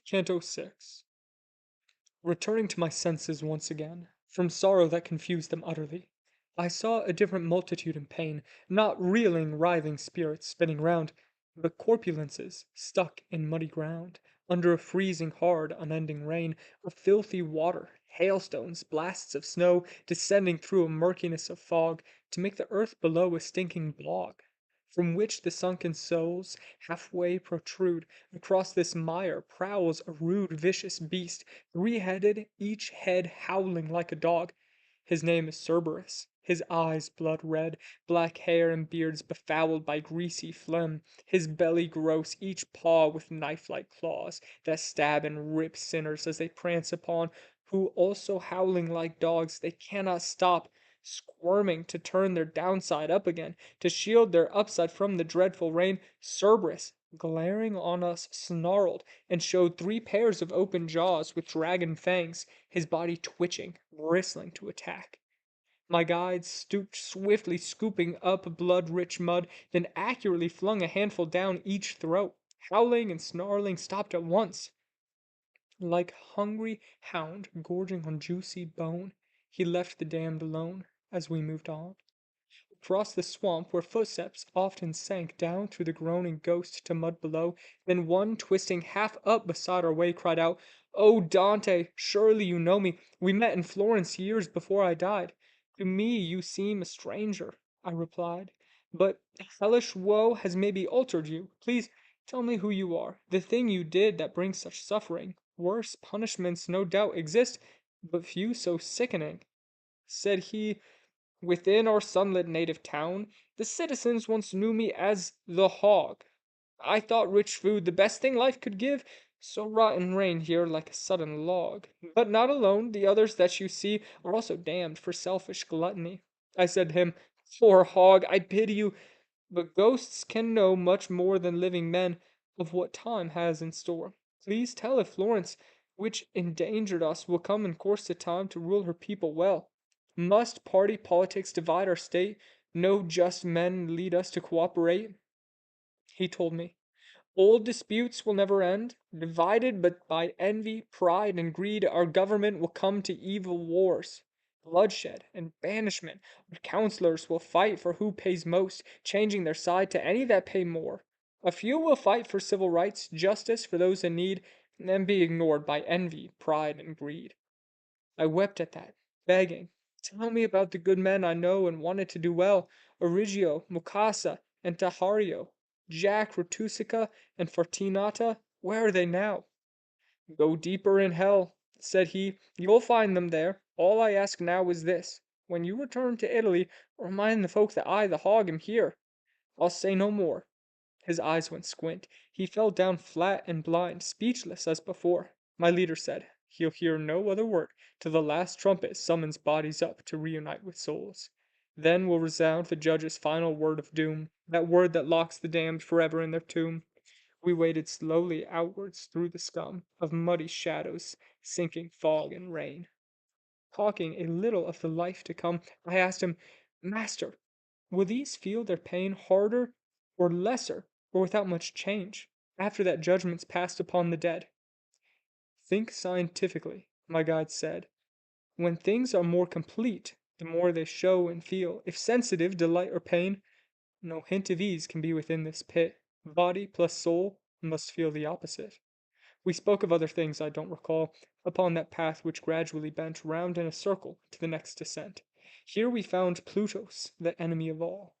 Canto 6. Returning to my senses once again, from sorrow that confused them utterly, I saw a different multitude in pain, not reeling, writhing spirits spinning round, but corpulences stuck in muddy ground, under a freezing hard, unending rain of filthy water, hailstones, blasts of snow, descending through a murkiness of fog, to make the earth below a stinking bog, from which the sunken souls halfway protrude. Across this mire prowls a rude vicious beast, three-headed, each head howling like a dog. His name is Cerberus, his eyes blood red, black hair and beards befouled by greasy phlegm, his belly gross, each paw with knife-like claws, that stab and rip sinners as they prance upon, who also howling like dogs, they cannot stop, squirming to turn their downside up again, to shield their upside from the dreadful rain. Cerberus, glaring on us, snarled, and showed three pairs of open jaws with dragon fangs, his body twitching, bristling to attack. My guide stooped swiftly, scooping up blood-rich mud, then accurately flung a handful down each throat. Howling and snarling stopped at once. Like hungry hound gorging on juicy bone, he left the damned alone as we moved on. Across the swamp where footsteps often sank down through the groaning ghost to mud below, then one twisting half up beside our way cried out, "Oh, Dante, surely you know me. We met in Florence years before I died." "To me you seem a stranger," I replied, "but hellish woe has maybe altered you. Please tell me who you are, the thing you did that brings such suffering. Worse punishments no doubt exist, but few so sickening." Said he, "Within our sunlit native town, the citizens once knew me as the Hog. I thought rich food the best thing life could give, so rotten reigned here like a sudden log. But not alone, the others that you see are also damned for selfish gluttony." I said to him, "Poor Hog, I pity you, but ghosts can know much more than living men of what time has in store. Please tell if Florence, which endangered us, will come in course of time to rule her people well. Must party politics divide our state? No just men lead us to cooperate?" He told me, "Old disputes will never end. Divided but by envy, pride, and greed, our government will come to evil wars, bloodshed, and banishment. Our counselors will fight for who pays most, changing their side to any that pay more. A few will fight for civil rights, justice for those in need, and be ignored by envy, pride, and greed." I wept at that, begging, "Tell me about the good men I know and wanted to do well, Origio, Mukasa, and Tahario, Jack, Rotusica, and Fortinata. Where are they now?" "Go deeper in hell," said he. "You'll find them there. All I ask now is this. When you return to Italy, remind the folk that I, the Hog, am here. I'll say no more." His eyes went squint. He fell down flat and blind, speechless as before. My leader said, "He'll hear no other word till the last trumpet summons bodies up to reunite with souls. Then will resound the judge's final word of doom, that word that locks the damned forever in their tomb." We waded slowly outwards through the scum of muddy shadows, sinking fog and rain. Talking a little of the life to come, I asked him, "Master, will these feel their pain harder or lesser or without much change, after that judgment's passed upon the dead?" "Think scientifically," my guide said. "When things are more complete, the more they show and feel. If sensitive, delight or pain, no hint of ease can be within this pit. Body plus soul must feel the opposite." We spoke of other things I don't recall, upon that path which gradually bent round in a circle to the next descent. Here we found Plutos, the enemy of all.